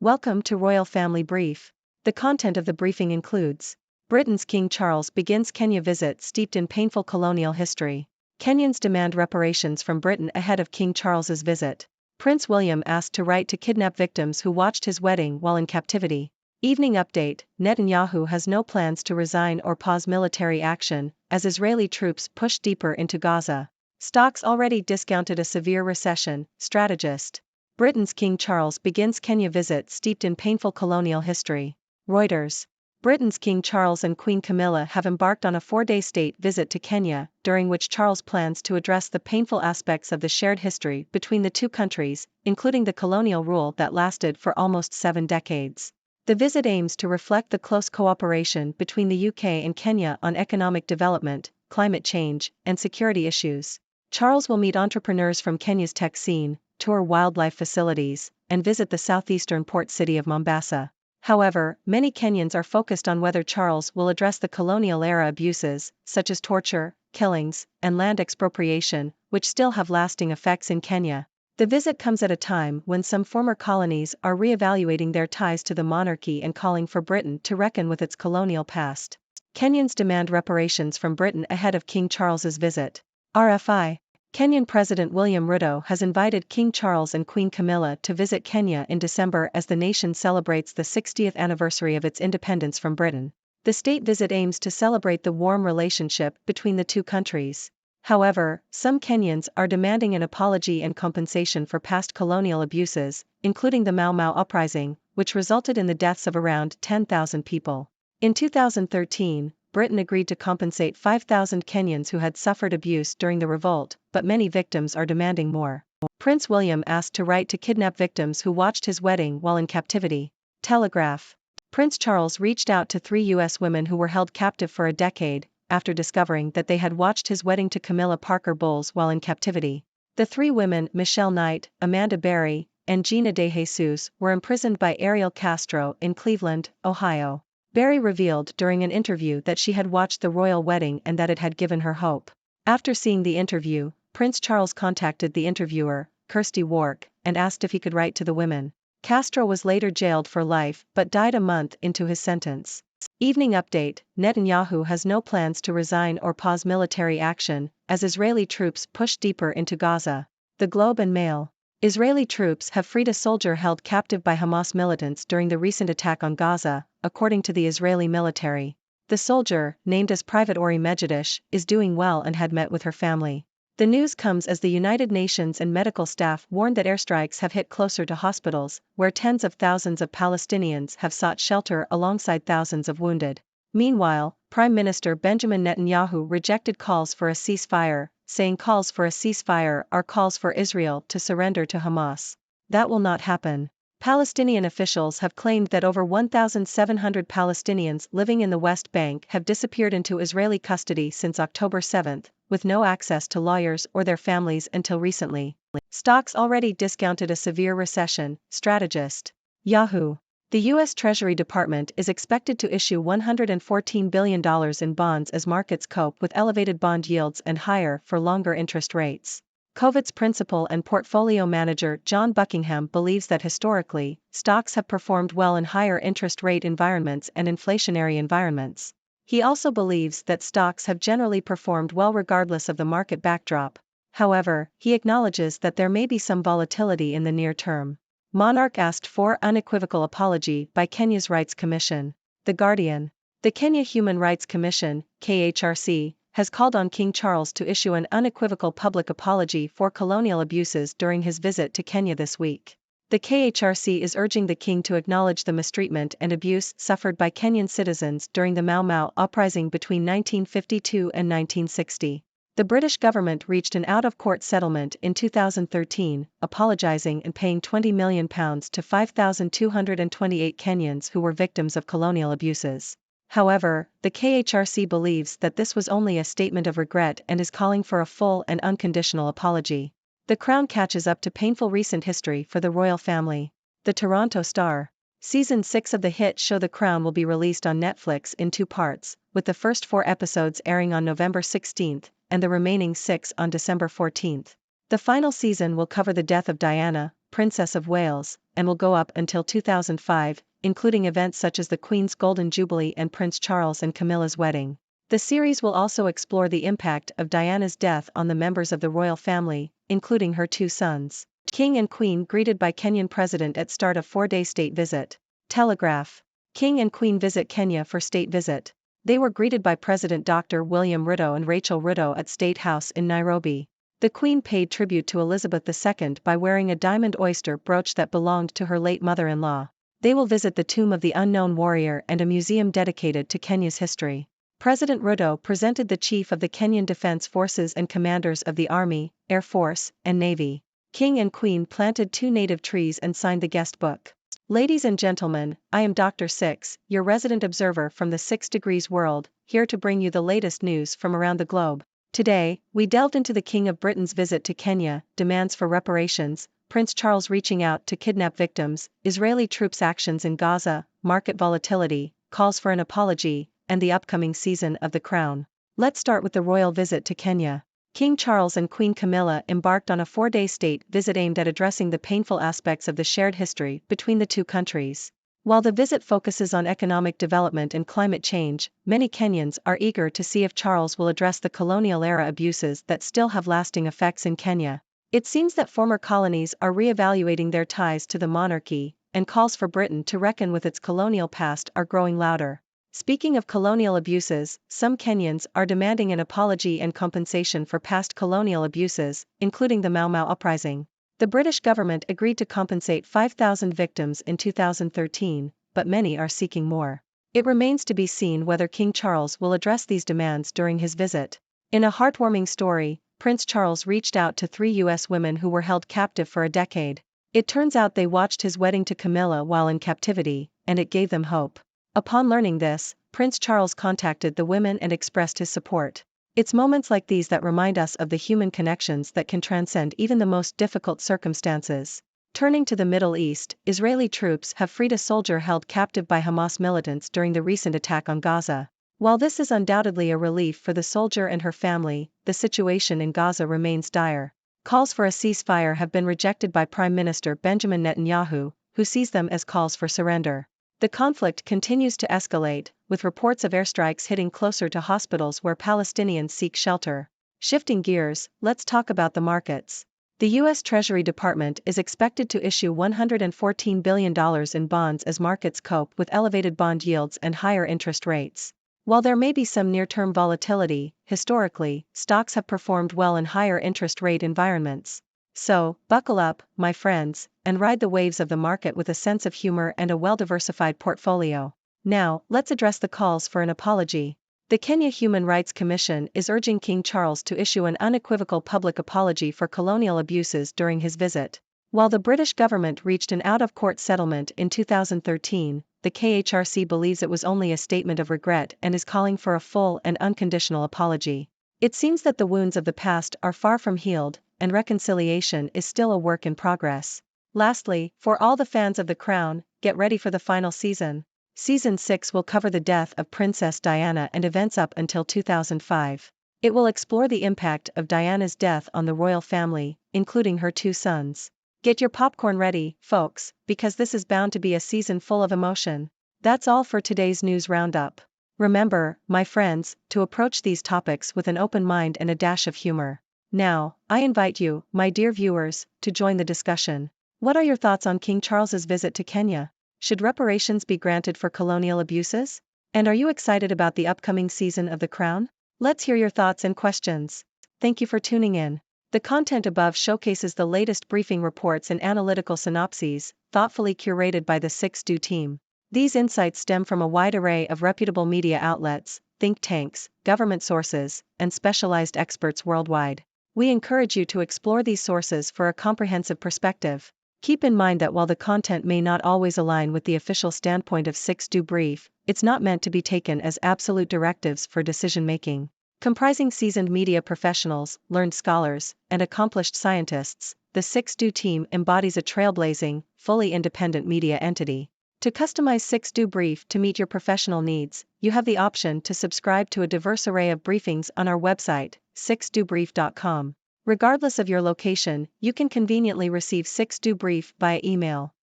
Welcome to Royal Family Brief. The content of the briefing includes: Britain's King Charles begins Kenya visit steeped in painful colonial history. Kenyans demand reparations from Britain ahead of King Charles's visit. Prince William asked to write to kidnap victims who watched his wedding while in captivity. Evening update: Netanyahu has no plans to resign or pause military action, as Israeli troops push deeper into Gaza. Stocks already discounted a severe recession, strategist. Britain's King Charles begins Kenya visit steeped in painful colonial history. Reuters. Britain's King Charles and Queen Camilla have embarked on a 4-day state visit to Kenya, during which Charles plans to address the painful aspects of the shared history between the two countries, including the colonial rule that lasted for almost 7 decades. The visit aims to reflect the close cooperation between the UK and Kenya on economic development, climate change, and security issues. Charles will meet entrepreneurs from Kenya's tech scene, tour wildlife facilities, and visit the southeastern port city of Mombasa. However, many Kenyans are focused on whether Charles will address the colonial-era abuses, such as torture, killings, and land expropriation, which still have lasting effects in Kenya. The visit comes at a time when some former colonies are re-evaluating their ties to the monarchy and calling for Britain to reckon with its colonial past. Kenyans demand reparations from Britain ahead of King Charles's visit. RFI. Kenyan President William Ruto has invited King Charles and Queen Camilla to visit Kenya in December as the nation celebrates the 60th anniversary of its independence from Britain. The state visit aims to celebrate the warm relationship between the two countries. However, some Kenyans are demanding an apology and compensation for past colonial abuses, including the Mau Mau uprising, which resulted in the deaths of around 10,000 people. In 2013, Britain agreed to compensate 5,000 Kenyans who had suffered abuse during the revolt, but many victims are demanding more. Prince William asked to write to kidnap victims who watched his wedding while in captivity. Telegraph. Prince Charles reached out to 3 U.S. women who were held captive for a decade, after discovering that they had watched his wedding to Camilla Parker Bowles while in captivity. The 3 women, Michelle Knight, Amanda Berry, and Gina De Jesus, were imprisoned by Ariel Castro in Cleveland, Ohio. Berry revealed during an interview that she had watched the royal wedding and that it had given her hope. After seeing the interview, Prince Charles contacted the interviewer, Kirsty Wark, and asked if he could write to the women. Castro was later jailed for life but died a month into his sentence. Evening update: Netanyahu has no plans to resign or pause military action, as Israeli troops push deeper into Gaza. The Globe and Mail. Israeli troops have freed a soldier held captive by Hamas militants during the recent attack on Gaza, according to the Israeli military. The soldier, named as Private Ori Megidish, is doing well and had met with her family. The news comes as the United Nations and medical staff warned that airstrikes have hit closer to hospitals, where tens of thousands of Palestinians have sought shelter alongside thousands of wounded. Meanwhile, Prime Minister Benjamin Netanyahu rejected calls for a ceasefire, saying calls for a ceasefire are calls for Israel to surrender to Hamas. That will not happen. Palestinian officials have claimed that over 1,700 Palestinians living in the West Bank have disappeared into Israeli custody since October 7, with no access to lawyers or their families until recently. Stocks already discounted a severe recession, strategist. Yahoo! The U.S. Treasury Department is expected to issue $114 billion in bonds as markets cope with elevated bond yields and higher for longer interest rates. Covit's principal and portfolio manager John Buckingham believes that historically, stocks have performed well in higher interest rate environments and inflationary environments. He also believes that stocks have generally performed well regardless of the market backdrop. However, he acknowledges that there may be some volatility in the near term. Monarch asked for unequivocal apology by Kenya's Rights Commission. The Guardian. The Kenya Human Rights Commission, KHRC, has called on King Charles to issue an unequivocal public apology for colonial abuses during his visit to Kenya this week. The KHRC is urging the king to acknowledge the mistreatment and abuse suffered by Kenyan citizens during the Mau Mau uprising between 1952 and 1960. The British government reached an out-of-court settlement in 2013, apologizing and paying £20 million to 5,228 Kenyans who were victims of colonial abuses. However, the KHRC believes that this was only a statement of regret and is calling for a full and unconditional apology. The Crown catches up to painful recent history for the royal family. The Toronto Star. Season 6 of the hit show The Crown will be released on Netflix in 2 parts, with the first 4 episodes airing on November 16 and the remaining 6 on December 14. The final season will cover the death of Diana, Princess of Wales, and will go up until 2005, including events such as the Queen's Golden Jubilee and Prince Charles and Camilla's wedding. The series will also explore the impact of Diana's death on the members of the royal family, including her two sons. King and Queen greeted by Kenyan President at start of 4-day state visit. Telegraph. King and Queen visit Kenya for state visit. They were greeted by President Dr. William Ruto and Rachel Ruto at State House in Nairobi. The Queen paid tribute to Elizabeth II by wearing a diamond oyster brooch that belonged to her late mother-in-law. They will visit the tomb of the unknown warrior and a museum dedicated to Kenya's history. President Ruto presented the chief of the Kenyan Defense Forces and commanders of the Army, Air Force, and Navy. King and Queen planted 2 native trees and signed the guest book. Ladies and gentlemen, I am Dr. Six, your resident observer from the 6 Degrees world, here to bring you the latest news from around the globe. Today, we delved into the King of Britain's visit to Kenya, demands for reparations, Prince Charles reaching out to kidnap victims, Israeli troops' actions in Gaza, market volatility, calls for an apology, and the upcoming season of The Crown. Let's start with the royal visit to Kenya. King Charles and Queen Camilla embarked on a 4-day state visit aimed at addressing the painful aspects of the shared history between the two countries. While the visit focuses on economic development and climate change, many Kenyans are eager to see if Charles will address the colonial-era abuses that still have lasting effects in Kenya. It seems that former colonies are re-evaluating their ties to the monarchy, and calls for Britain to reckon with its colonial past are growing louder. Speaking of colonial abuses, some Kenyans are demanding an apology and compensation for past colonial abuses, including the Mau Mau uprising. The British government agreed to compensate 5,000 victims in 2013, but many are seeking more. It remains to be seen whether King Charles will address these demands during his visit. In a heartwarming story, Prince Charles reached out to 3 U.S. women who were held captive for a decade. It turns out they watched his wedding to Camilla while in captivity, and it gave them hope. Upon learning this, Prince Charles contacted the women and expressed his support. It's moments like these that remind us of the human connections that can transcend even the most difficult circumstances. Turning to the Middle East, Israeli troops have freed a soldier held captive by Hamas militants during the recent attack on Gaza. While this is undoubtedly a relief for the soldier and her family, the situation in Gaza remains dire. Calls for a ceasefire have been rejected by Prime Minister Benjamin Netanyahu, who sees them as calls for surrender. The conflict continues to escalate, with reports of airstrikes hitting closer to hospitals where Palestinians seek shelter. Shifting gears, let's talk about the markets. The U.S. Treasury Department is expected to issue $114 billion in bonds as markets cope with elevated bond yields and higher interest rates. While there may be some near-term volatility, historically, stocks have performed well in higher interest rate environments. So, buckle up, my friends, and ride the waves of the market with a sense of humor and a well-diversified portfolio. Now, let's address the calls for an apology. The Kenya Human Rights Commission is urging King Charles to issue an unequivocal public apology for colonial abuses during his visit. While the British government reached an out-of-court settlement in 2013, the KHRC believes it was only a statement of regret and is calling for a full and unconditional apology. It seems that the wounds of the past are far from healed, and reconciliation is still a work in progress. Lastly, for all the fans of The Crown, get ready for the final season. Season 6 will cover the death of Princess Diana and events up until 2005. It will explore the impact of Diana's death on the royal family, including her two sons. Get your popcorn ready, folks, because this is bound to be a season full of emotion. That's all for today's news roundup. Remember, my friends, to approach these topics with an open mind and a dash of humor. Now, I invite you, my dear viewers, to join the discussion. What are your thoughts on King Charles's visit to Kenya? Should reparations be granted for colonial abuses? And are you excited about the upcoming season of The Crown? Let's hear your thoughts and questions. Thank you for tuning in. The content above showcases the latest briefing reports and analytical synopses, thoughtfully curated by the 6Do team. These insights stem from a wide array of reputable media outlets, think tanks, government sources, and specialized experts worldwide. We encourage you to explore these sources for a comprehensive perspective. Keep in mind that while the content may not always align with the official standpoint of 6Do Brief, it's not meant to be taken as absolute directives for decision-making. Comprising seasoned media professionals, learned scholars, and accomplished scientists, the 6Do team embodies a trailblazing, fully independent media entity. To customize 6Do Brief to meet your professional needs, you have the option to subscribe to a diverse array of briefings on our website, 6dobrief.com. Regardless of your location, you can conveniently receive 6 do brief via email.